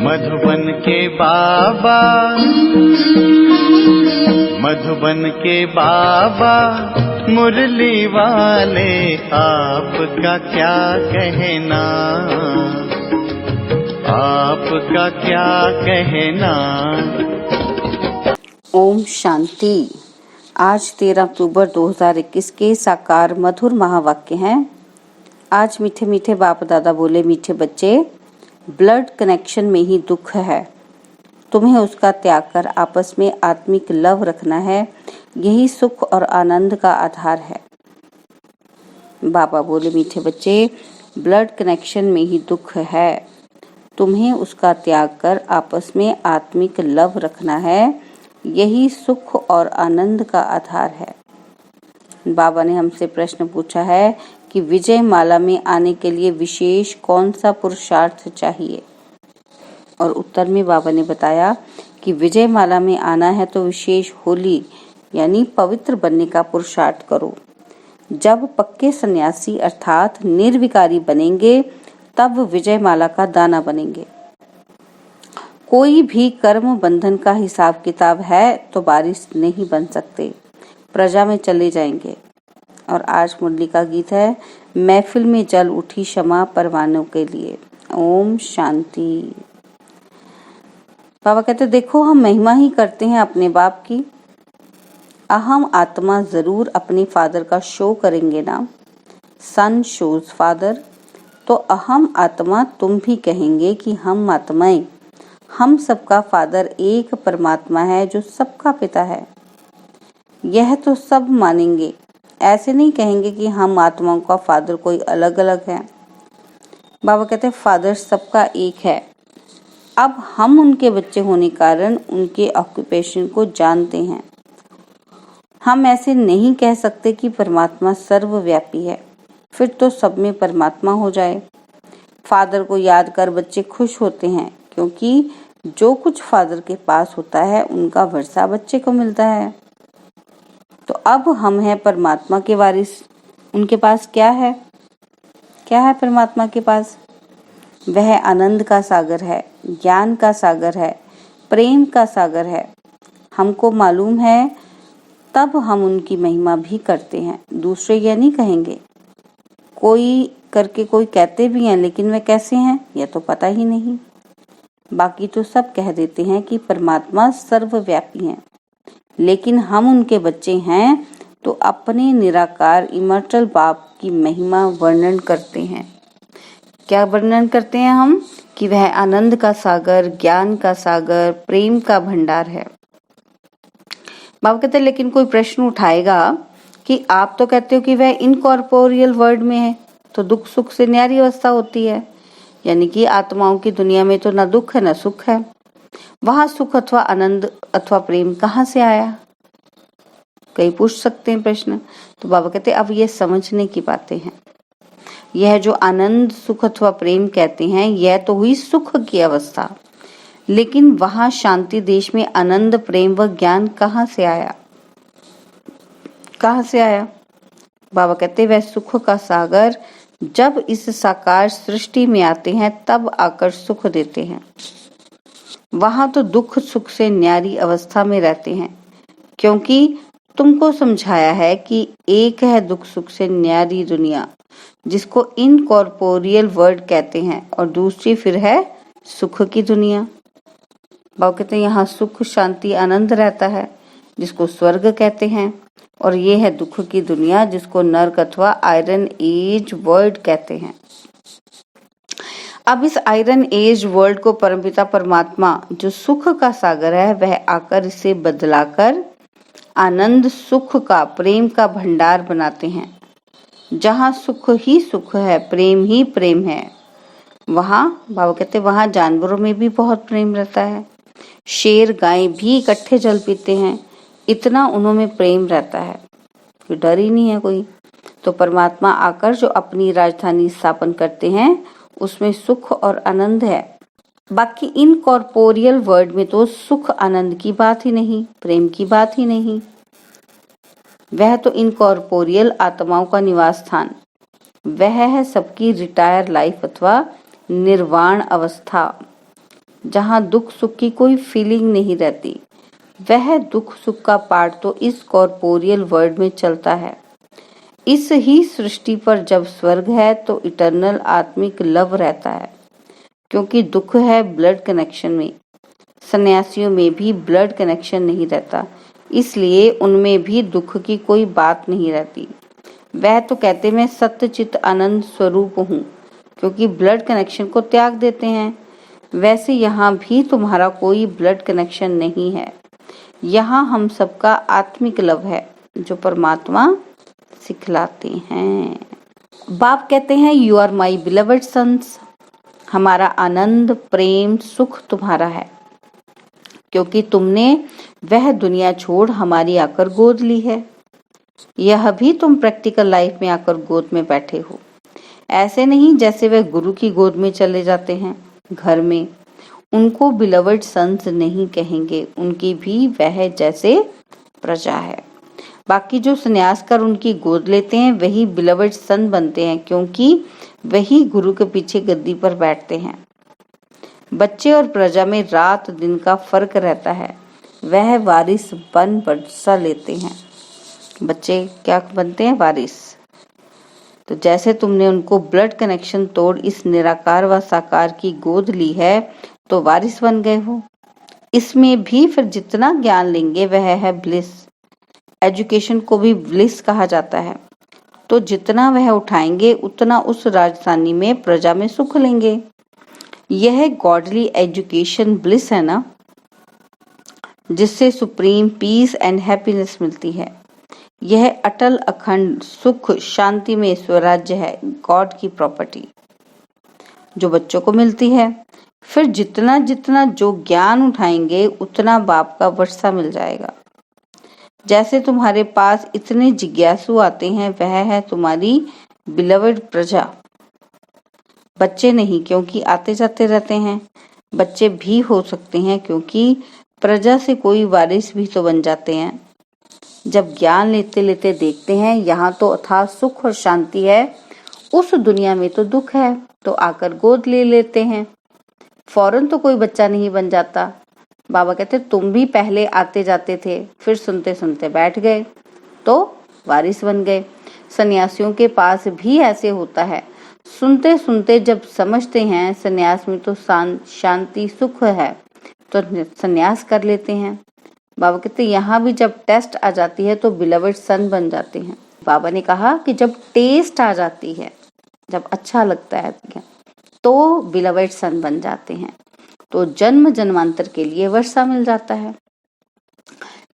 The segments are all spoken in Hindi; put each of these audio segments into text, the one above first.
मधुबन के बाबा, मधुबन के बाबा मुरली वाले, आपका क्या कहना, आपका क्या कहना। ओम शांति। आज 13 अक्टूबर 2021 के साकार मधुर महावाक्य हैं। आज मीठे मीठे बाप दादा बोले, मीठे बच्चे, ब्लड कनेक्शन में ही दुख है, तुम्हें उसका त्याग कर आपस में आत्मिक लव रखना है, यही सुख और आनंद का आधार है। बाबा बोले, मीठे बच्चे, ब्लड कनेक्शन में ही दुख है, तुम्हें उसका त्याग कर आपस में आत्मिक लव रखना है, यही सुख और आनंद का आधार है। बाबा ने हमसे प्रश्न पूछा है कि विजय माला में आने के लिए विशेष कौन सा पुरुषार्थ चाहिए, और उत्तर में बाबा ने बताया कि विजय माला में आना है तो विशेष होली यानी पवित्र बनने का पुरुषार्थ करो। जब पक्के सन्यासी अर्थात निर्विकारी बनेंगे तब विजय माला का दाना बनेंगे। कोई भी कर्म बंधन का हिसाब किताब है तो बारिश नहीं बन सकते, प्रजा में चले जाएंगे। और आज मुरली का गीत है, महफिल में जल उठी क्षमा परवानों के लिए। ओम शांति। बाबा कहते, देखो हम महिमा ही करते हैं अपने बाप की, अहम आत्मा जरूर अपने फादर का शो करेंगे ना, सन शोज फादर, तो अहम आत्मा तुम भी कहेंगे कि हम आत्माएं, हम सबका फादर एक परमात्मा है जो सबका पिता है। यह तो सब मानेंगे, ऐसे नहीं कहेंगे कि हम आत्माओं का फादर कोई अलग अलग है। बाबा कहते हैं फादर सबका एक है। अब हम उनके बच्चे होने कारण उनके ऑक्यूपेशन को जानते हैं। हम ऐसे नहीं कह सकते कि परमात्मा सर्वव्यापी है, फिर तो सब में परमात्मा हो जाए। फादर को याद कर बच्चे खुश होते हैं, क्योंकि जो कुछ फादर के पास होता है उनका वर्षा बच्चे को मिलता है। तो अब हम हैं परमात्मा के वारिस। उनके पास क्या है? क्या है परमात्मा के पास? वह आनंद का सागर है, ज्ञान का सागर है, प्रेम का सागर है। हमको मालूम है, तब हम उनकी महिमा भी करते हैं। दूसरे यह नहीं कहेंगे, कोई करके कोई कहते भी हैं, लेकिन वे कैसे हैं यह तो पता ही नहीं। बाकी तो सब कह देते हैं कि परमात्मा सर्वव्यापी हैं, लेकिन हम उनके बच्चे हैं तो अपने निराकार इमर्टल बाप की महिमा वर्णन करते हैं। क्या वर्णन करते हैं हम? कि वह आनंद का सागर, ज्ञान का सागर, प्रेम का भंडार है। बाबा कहते हैं, लेकिन कोई प्रश्न उठाएगा कि आप तो कहते हो कि वह इनकॉर्पोरियल वर्ल्ड में है, तो दुख सुख से न्यारी अवस्था होती है, यानी कि आत्माओं की दुनिया में तो न दुख है न सुख है, वहां सुख अथवा आनंद अथवा प्रेम कहाँ से आया? कई पूछ सकते हैं प्रश्न। तो बाबा कहते हैं अब ये समझने की बातें हैं। यह जो आनंद सुख अथवा प्रेम कहते हैं, यह तो हुई सुख की अवस्था, लेकिन वहां शांति देश में आनंद प्रेम व ज्ञान कहाँ से आया? कहाँ से आया? बाबा कहते हैं वह सुख का सागर जब इस साकार सृष्टि में आते हैं तब आकर सुख देते हैं। वहां तो दुख सुख से न्यारी अवस्था में रहते हैं, क्योंकि तुमको समझाया है कि एक है दुख सुख से न्यारी दुनिया, जिसको इनकॉर्पोरियल वर्ल्ड कहते हैं, और दूसरी फिर है सुख की दुनिया। बाबा कहते हैं यहाँ सुख शांति आनंद रहता है, जिसको स्वर्ग कहते हैं, और ये है दुख की दुनिया, जिसको नर्क अथवा आयरन एज वर्ल्ड कहते हैं। अब इस आयरन एज वर्ल्ड को परमपिता परमात्मा जो सुख का सागर है, वह आकर इसे बदलाकर आनंद सुख का, प्रेम का भंडार बनाते हैं। जहाँ सुख ही सुख है, प्रेम ही प्रेम है, वहाँ बाबा कहते वहाँ जानवरों में भी बहुत प्रेम रहता है। शेर गाय भी इकट्ठे जल पीते हैं, इतना उन्होंने प्रेम रहता है, कोई डर ही नहीं है कोई। तो परमात्मा आकर जो अपनी राजधानी स्थापन करते हैं, उसमें सुख और आनंद है। बाकी इनकॉर्पोरियल वर्ल्ड में तो सुख आनंद की बात ही नहीं, प्रेम की बात ही नहीं। वह तो इनकॉर्पोरियल आत्माओं का निवास स्थान, वह है सबकी रिटायर लाइफ अथवा निर्वाण अवस्था। जहाँ दुख सुख की कोई फीलिंग नहीं रहती। वह दुख सुख का पार्ट तो इस कॉर्पोरियल वर्ल्ड में चलता है। इस ही सृष्टि पर जब स्वर्ग है तो इटर्नल आत्मिक लव रहता है, क्योंकि दुख है ब्लड कनेक्शन में। सन्यासियों में भी ब्लड कनेक्शन नहीं रहता, इसलिए उनमें भी दुख की कोई बात नहीं रहती। वह तो कहते मैं सत्य चित आनंद स्वरूप हूँ, क्योंकि ब्लड कनेक्शन को त्याग देते हैं। वैसे यहाँ भी तुम्हारा कोई ब्लड कनेक्शन नहीं है। यहाँ हम सबका आत्मिक लव है जो परमात्मा सिखलाते हैं। बाप कहते हैं you are my beloved sons. हमारा आनंद प्रेम सुख तुम्हारा है, क्योंकि तुमने वह दुनिया छोड़ हमारी आकर गोद ली है। यह भी तुम प्रैक्टिकल लाइफ में आकर गोद में बैठे हो। ऐसे नहीं जैसे वह गुरु की गोद में चले जाते हैं घर में। उनको बिलवड सन्स नहीं कहेंगे, उनकी भी वह जैसे प्रजा है। बाकी जो संन्यास कर उनकी गोद लेते हैं वही बिलवड सन बनते हैं, क्योंकि वही गुरु के पीछे गद्दी पर बैठते हैं। बच्चे और प्रजा में रात दिन का फर्क रहता है। वह वारिस बन वर्षा लेते हैं। बच्चे क्या बनते हैं? वारिस। तो जैसे तुमने उनको ब्लड कनेक्शन तोड़ इस निराकार व साकार की गोद ली है तो वारिस बन गए हो। इसमें भी फिर जितना ज्ञान लेंगे वह है ब्लिस। एजुकेशन को भी ब्लिस कहा जाता है। तो जितना वह उठाएंगे उतना उस राजधानी में प्रजा में सुख लेंगे। यह गॉडली एजुकेशन ब्लिस है ना, जिससे सुप्रीम पीस एंड हैप्पीनेस मिलती है। यह अटल अखंड सुख शांति में स्वराज्य है, गॉड की प्रॉपर्टी जो बच्चों को मिलती है। फिर जितना जितना जो ज्ञान उठाएंगे उतना बाप का वर्षा मिल जाएगा। जैसे तुम्हारे पास इतने जिज्ञासु आते हैं वह है तुम्हारी बिलवड प्रजा। बच्चे नहीं, क्योंकि आते जाते रहते हैं। बच्चे भी हो सकते हैं, क्योंकि प्रजा से कोई वारिस भी तो बन जाते हैं। जब ज्ञान लेते लेते देखते हैं यहाँ तो अथाह सुख और शांति है, उस दुनिया में तो दुख है, तो आकर गोद ले लेते हैं। फौरन तो कोई बच्चा नहीं बन जाता। बाबा कहते तुम भी पहले आते जाते थे, फिर सुनते सुनते बैठ गए तो वारिस बन गए। सन्यासियों के पास भी ऐसे होता है। सुनते सुनते जब समझते हैं सन्यास में तो शांति सुख है तो सन्यास कर लेते हैं। बाबा कहते यहाँ भी जब टेस्ट आ जाती है तो बिलवड सन बन जाते हैं। बाबा ने कहा कि जब टेस्ट आ जाती है, जब अच्छा लगता है तो बिलवड सन बन जाते हैं, तो जन्म जन्मांतर के लिए वर्षा मिल जाता है।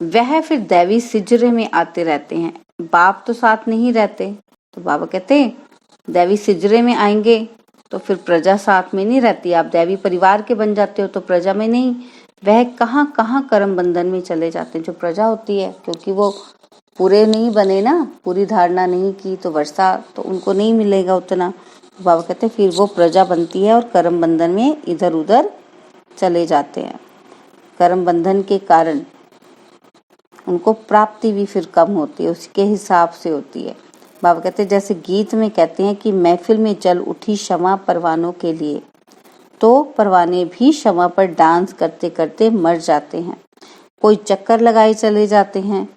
वह फिर दैवी सिजरे में आते रहते हैं। बाप तो साथ नहीं रहते, तो बाबा कहते हैं दैवी सिजरे में आएंगे तो फिर प्रजा साथ में नहीं रहती। आप दैवी परिवार के बन जाते हो तो प्रजा में नहीं। वह कहाँ कहाँ कर्म बंधन में चले जाते हैं जो प्रजा होती है, क्योंकि वो पूरे नहीं बने ना, पूरी धारणा नहीं की, तो वर्षा तो उनको नहीं मिलेगा उतना। बाबा कहते फिर वो प्रजा बनती है और कर्म बंधन में इधर उधर चले जाते हैं। कर्म बंधन के कारण उनको प्राप्ति भी फिर कम होती है, उसके हिसाब से होती है। बाबा कहते जैसे गीत में कहते हैं कि महफिल में चल उठी क्षमा परवानों के लिए, तो परवाने भी क्षमा पर डांस करते करते मर जाते हैं। कोई चक्कर लगाए चले जाते हैं।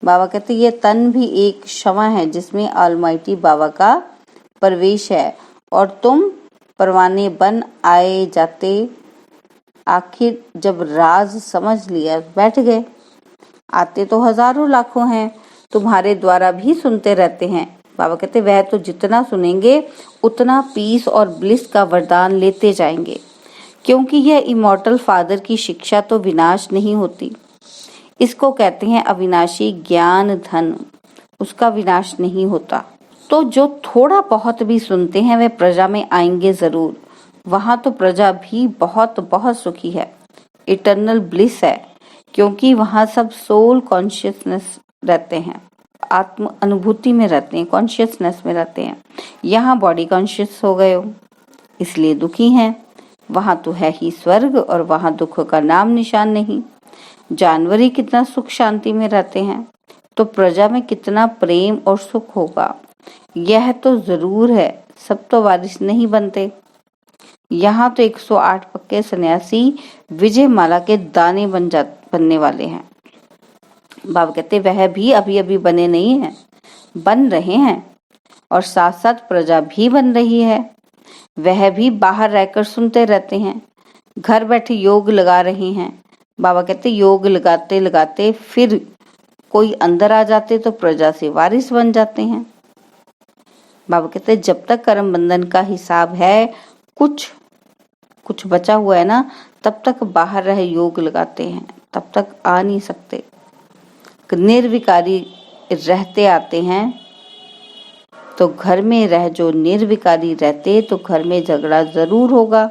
बाबा कहते ये तन भी एक क्षमा है जिसमें ऑलमाइटी बाबा का प्रवेश है, और तुम परवाने बन आए जाते। आखिर जब राज समझ लिया बैठ गए। आते तो हजारों लाखों हैं, तुम्हारे द्वारा भी सुनते रहते हैं। बाबा कहते वह तो जितना सुनेंगे उतना पीस और ब्लिस का वरदान लेते जाएंगे, क्योंकि यह इमॉर्टल फादर की शिक्षा तो विनाश नहीं होती। इसको कहते हैं अविनाशी ज्ञान धन, उसका विनाश नहीं होता। तो जो थोड़ा बहुत भी सुनते हैं वे प्रजा में आएंगे जरूर। वहां तो प्रजा भी बहुत बहुत सुखी है, इटर्नल ब्लिस है, क्योंकि वहां सब सोल कॉन्शियसनेस रहते हैं, आत्म अनुभूति में रहते हैं, कॉन्शियसनेस में रहते हैं। यहाँ बॉडी कॉन्शियस हो गए हो इसलिए दुखी हैं। वहां तो है ही स्वर्ग और वहां दुख का नाम निशान नहीं। जानवर ही कितना सुख शांति में रहते हैं, तो प्रजा में कितना प्रेम और सुख होगा। यह तो जरूर है, सब तो वारिस नहीं बनते। यहाँ तो 108 पक्के सन्यासी विजय माला के दाने बनने वाले हैं। बाबा कहते वह भी अभी अभी बने नहीं हैं, बन रहे हैं, और साथ साथ प्रजा भी बन रही है। वह भी बाहर रहकर सुनते रहते हैं, घर बैठे योग लगा रहे हैं। बाबा कहते योग लगाते लगाते फिर कोई अंदर आ जाते तो प्रजा से वारिस बन जाते हैं। बाबा कहते जब तक कर्म बंधन का हिसाब है, कुछ बचा हुआ है ना, तब तक बाहर रहे योग लगाते हैं, तब तक आ नहीं सकते। निर्विकारी रहते आते हैं तो घर में रह जो निर्विकारी रहते तो घर में झगड़ा जरूर होगा।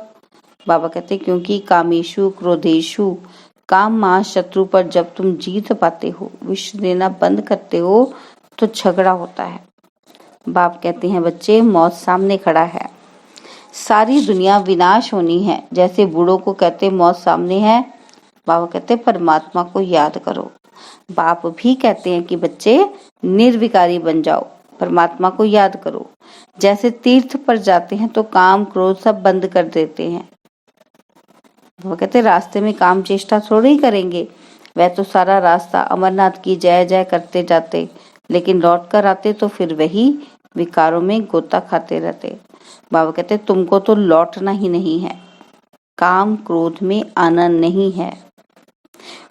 बाबा कहते क्योंकि कामेशु क्रोधेशु, काम महाशत्रु पर जब तुम जीत पाते हो, विष देना बंद करते हो, तो झगड़ा होता है। बाप कहते हैं बच्चे मौत सामने खड़ा है, सारी दुनिया विनाश होनी है। जैसे बूढ़ों को कहते मौत सामने है, बाबा कहते परमात्मा को याद करो। बाप भी कहते हैं कि बच्चे निर्विकारी बन जाओ, परमात्मा को याद करो। जैसे तीर्थ पर जाते हैं तो काम क्रोध सब बंद कर देते हैं। वो कहते रास्ते में काम चेष्टा थोड़ी ही करेंगे, वह तो सारा रास्ता अमरनाथ की जय जय करते जाते, लेकिन लौट कर आते तो फिर वही विकारों में गोता खाते रहते। बाबा कहते तुमको तो लौटना ही नहीं है, काम क्रोध में आना नहीं है।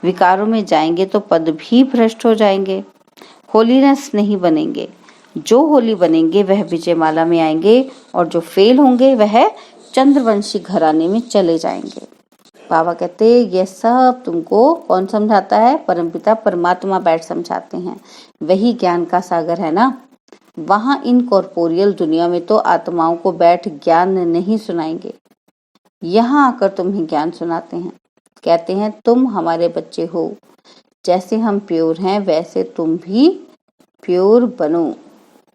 विकारों में जाएंगे तो पद भी भ्रष्ट हो जाएंगे, होलीनेस नहीं बनेंगे। जो होली बनेंगे वह विजयमाला में आएंगे, और जो फेल होंगे वह चंद्रवंशी घराने में चले जाएंगे। बाबा कहते ये सब तुमको कौन समझाता है? परमपिता परमात्मा बैठ समझाते हैं। वही ज्ञान का सागर है ना। वहां इन कॉर्पोरियल दुनिया में तो आत्माओं को बैठ ज्ञान नहीं सुनाएंगे, यहाँ आकर तुम्हें ज्ञान सुनाते हैं। कहते हैं तुम हमारे बच्चे हो, जैसे हम प्योर हैं वैसे तुम भी प्योर बनो,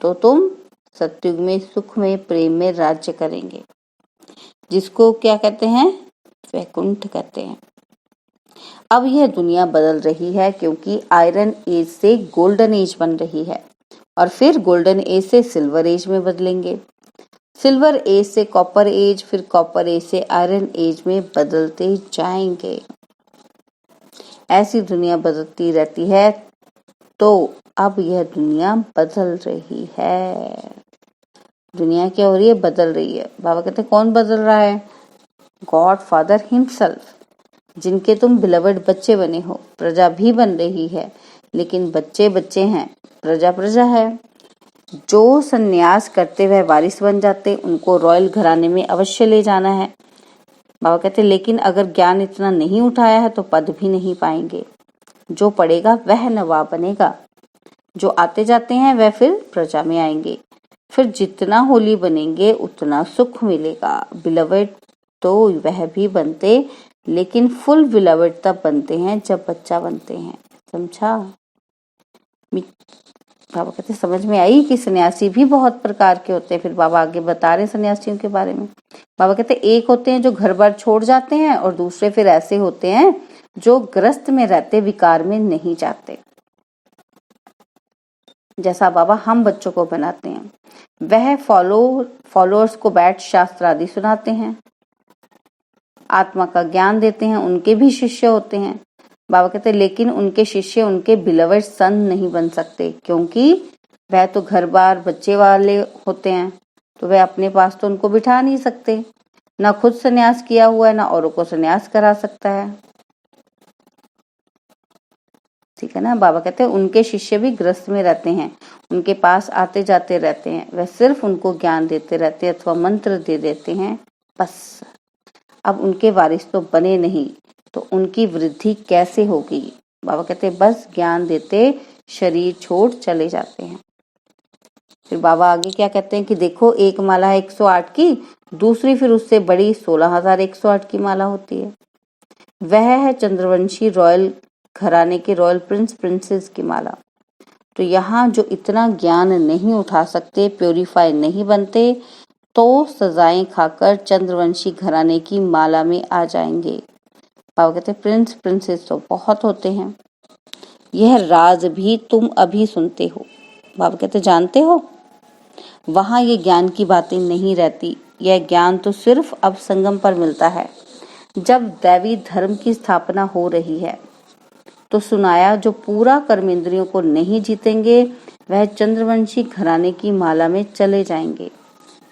तो तुम सतयुग में सुख में प्रेम में राज्य करेंगे, जिसको क्या कहते हैं? वैकुंठ कहते हैं। अब यह दुनिया बदल रही है क्योंकि आयरन एज से गोल्डन एज बन रही है, और फिर गोल्डन एज से सिल्वर एज में बदलेंगे, सिल्वर एज से कॉपर एज, फिर कॉपर एज से आयरन एज में बदलते जाएंगे। ऐसी दुनिया बदलती रहती है, तो अब यह दुनिया बदल रही है। दुनिया क्या हो रही है? बदल रही है। बाबा कहते कौन बदल रहा है? गॉड फादर हिमसेल्फ, जिनके तुम बिलवड बच्चे बने हो। प्रजा भी बन रही है, लेकिन बच्चे बच्चे हैं, प्रजा प्रजा है। जो सन्यास करते वह वारिस बन जाते, उनको रॉयल घराने में अवश्य ले जाना है। बाबा कहते लेकिन अगर ज्ञान इतना नहीं उठाया है तो पद भी नहीं पाएंगे। जो पढ़ेगा वह नवाब बनेगा, जो आते जाते हैं वह फिर प्रजा में आएंगे। फिर जितना होली बनेंगे उतना सुख मिलेगा। बिलवड तो वह भी बनते, लेकिन फुल बिलवड तब बनते हैं जब बच्चा बनते हैं। समझा? बाबा कहते समझ में आई कि सन्यासी भी बहुत प्रकार के होते हैं। फिर बाबा आगे बता रहे सन्यासियों के बारे में। बाबा कहते एक होते हैं जो घर बार छोड़ जाते हैं, और दूसरे फिर ऐसे होते हैं जो ग्रस्त में रहते, विकार में नहीं जाते। जैसा बाबा हम बच्चों को बनाते हैं, वह फॉलोअर्स को बैठ शास्त्र आदि सुनाते हैं, आत्मा का ज्ञान देते हैं। उनके भी शिष्य होते हैं। बाबा कहते लेकिन उनके शिष्य उनके बिलवड सन नहीं बन सकते, क्योंकि वह तो घर बार बच्चे वाले होते हैं, तो वह अपने पास तो उनको बिठा नहीं सकते। ना खुद सन्यास किया हुआ है, ना औरों को सन्यास करा सकता है। ठीक है ना। बाबा कहते हैं उनके शिष्य भी ग्रस्त में रहते हैं, उनके पास आते जाते रहते हैं, वह सिर्फ उनको ज्ञान देते रहते हैं अथवा मंत्र दे देते हैं, बस। अब उनके वारिस तो बने नहीं, तो उनकी वृद्धि कैसे होगी? बाबा कहते हैं बस ज्ञान देते शरीर छोड़ चले जाते हैं। फिर बाबा आगे क्या कहते हैं कि देखो एक माला है 108 की, दूसरी फिर उससे बड़ी 16,108 की माला होती है। वह है चंद्रवंशी रॉयल घराने के रॉयल प्रिंसेस की माला। तो यहाँ जो इतना ज्ञान नहीं उठा सकते, प्योरीफाई नहीं बनते, तो सजाएं खाकर चंद्रवंशी घराने की माला में आ जाएंगे। बाबा कहते प्रिंसेस तो बहुत होते हैं। यह राज भी तुम अभी सुनते हो। बाबा कहते जानते हो, वहां ये ज्ञान की बातें नहीं रहती, यह ज्ञान तो सिर्फ अब संगम पर मिलता है, जब दैवी धर्म की स्थापना हो रही है। तो सुनाया, जो पूरा कर्मेंद्रियों को नहीं जीतेंगे वह चंद्रवंशी घराने की माला में चले जाएंगे,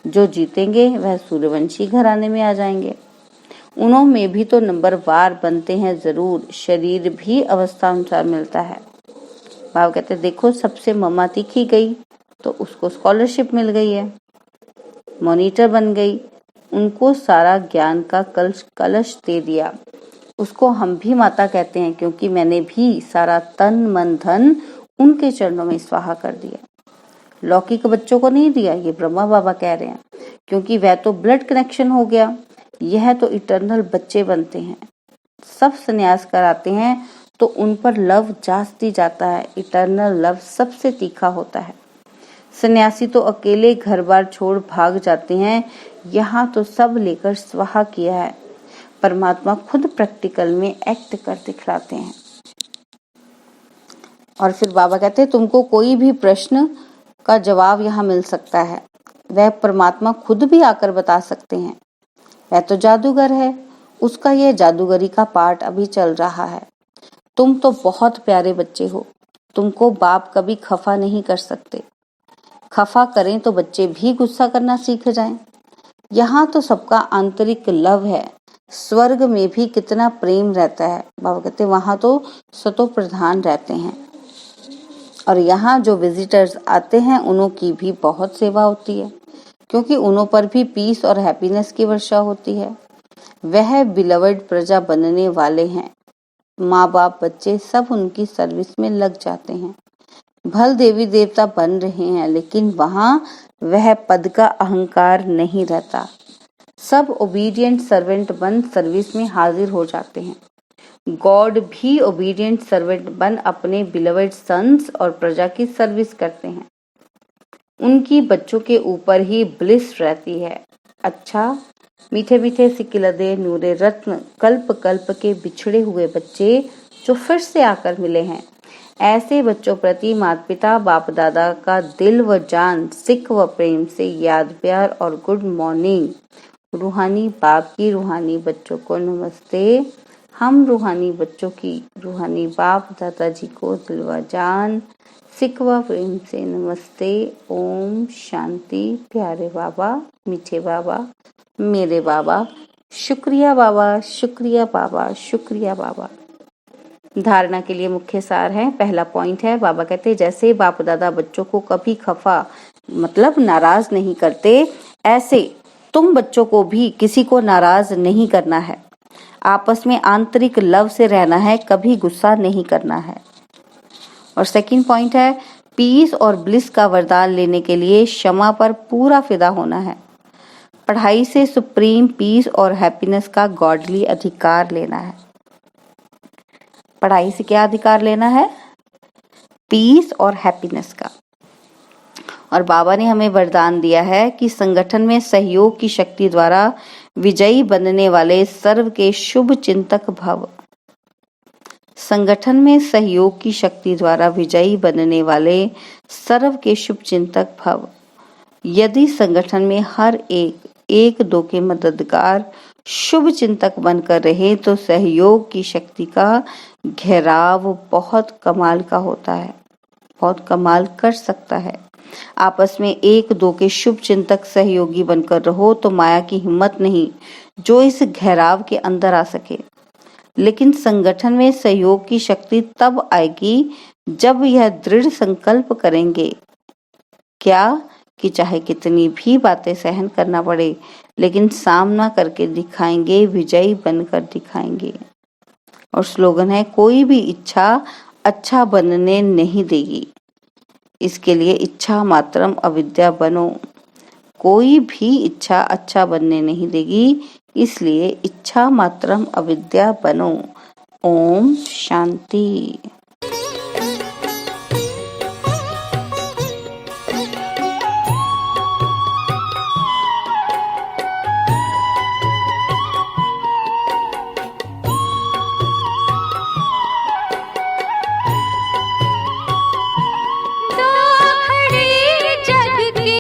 जो जीतेंगे वह सूर्यवंशी घराने में आ जाएंगे। उन्हों में भी तो नंबरवार बनते हैं जरूर, शरीर भी अवस्था अनुसार मिलता है। बाबा कहते देखो, सबसे ममा तीखी गई तो उसको स्कॉलरशिप मिल गई है, मॉनिटर बन गई, उनको सारा ज्ञान का कलश दे दिया। उसको हम भी माता कहते हैं, क्योंकि मैंने भी सारा तन मन धन उनके चरणों में स्वाहा कर दिया। लौकिक बच्चों को नहीं दिया, ये ब्रह्मा बाबा कह रहे हैं, क्योंकि वह तो ब्लड कनेक्शन हो गया, यह तो इटर्नल बच्चे बनते हैं। सब संन्यास कराते हैं तो उन पर लव जाती जाता है। इटर्नल लव सबसे तीखा होता है। सन्यासी तो अकेले घर बार छोड़ भाग जाते हैं, यहाँ तो सब लेकर स्वाहा किया है। परमात्मा खुद प्रैक्टिकल में एक्ट कर दिखलाते हैं। और फिर बाबा कहते हैं तुमको कोई भी प्रश्न का जवाब यहाँ मिल सकता है, वह परमात्मा खुद भी आकर बता सकते हैं। वह तो जादूगर है, उसका यह जादूगरी का पार्ट अभी चल रहा है। तुम तो बहुत प्यारे बच्चे हो, तुमको बाप कभी खफा नहीं कर सकते। खफा करें तो बच्चे भी गुस्सा करना सीख जाएं। यहाँ तो सबका आंतरिक लव है। स्वर्ग में भी कितना प्रेम रहता है। बाबा कहते वहां तो सतो प्रधान रहते हैं, और यहाँ जो विजिटर्स आते हैं उन्हों की भी बहुत सेवा होती है, क्योंकि उन्हों पर भी पीस और हैप्पीनेस की वर्षा होती है। वह बिलवर्ड प्रजा बनने वाले हैं। माँ बाप बच्चे सब उनकी सर्विस में लग जाते हैं। भल देवी देवता बन रहे हैं, लेकिन वहाँ वह पद का अहंकार नहीं रहता। सब ओबीडिएंट सर्वेंट बन सर्विस में हाजिर हो जाते हैं। गॉड भी ओबीडिएंट सर्वेंट बन अपने बिलवर्ड सन्स और प्रजा की सर्विस करते हैं। उनकी बच्चों के ऊपर ही ब्लिस रहती है। अच्छा, मीठे मीठे सिकिलदे नूरे रत्न कल्प कल्प के बिछड़े हुए बच्चे जो फिर से आकर मिले हैं, ऐसे बच्चों प्रति माता पिता बाप दादा का दिल व जान सिख व प्रेम से याद प्यार और गुड मॉर्निंग। रूहानी बाप की रूहानी बच्चों को नमस्ते। हम रूहानी बच्चों की रूहानी बाप दादाजी को दिल व जान सिख व प्रेम से नमस्ते। ओम शांति। प्यारे बाबा, मीठे बाबा, मेरे बाबा, शुक्रिया बाबा, शुक्रिया बाबा, शुक्रिया बाबा। धारणा के लिए मुख्य सार है। पहला पॉइंट है, बाबा कहते हैं जैसे बाप दादा बच्चों को कभी खफा मतलब नाराज नहीं करते, ऐसे तुम बच्चों को भी किसी को नाराज नहीं करना है। आपस में आंतरिक लव से रहना है, कभी गुस्सा नहीं करना है। और सेकंड पॉइंट है, पीस और ब्लिस का वरदान लेने के लिए क्षमा पर पूरा फिदा होना है। पढ़ाई से सुप्रीम पीस और हैप्पीनेस का गॉडली अधिकार लेना है। पढ़ाई से क्या अधिकार लेना है? पीस और हैप्पीनेस का। और बाबा ने हमें वरदान दिया है कि संगठन में सहयोग की शक्ति द्वारा विजयी बनने वाले सर्व के शुभ चिंतक भव। संगठन में सहयोग की शक्ति द्वारा विजयी बनने वाले सर्व के शुभ चिंतक भव। यदि संगठन में हर एक दो के मददगार शुभ चिंतक बनकर रहे तो सहयोग की शक्ति का घेराव बहुत कमाल का होता है, बहुत कमाल कर सकता है। आपस में एक दो के शुभ चिंतक सहयोगी बनकर रहो तो माया की हिम्मत नहीं जो इस घेराव के अंदर आ सके। लेकिन संगठन में सहयोग की शक्ति तब आएगी जब यह दृढ़ संकल्प करेंगे क्या कि चाहे कितनी भी बातें सहन करना पड़े, लेकिन सामना करके दिखाएंगे, विजयी बनकर दिखाएंगे। और स्लोगन है, कोई भी इच्छा अच्छा बनने नहीं देगी, इसके लिए इच्छा मात्रम अविद्या बनो। कोई भी इच्छा अच्छा बनने नहीं देगी, इसलिए इच्छा मात्रम अविद्या बनो। ओम शांति।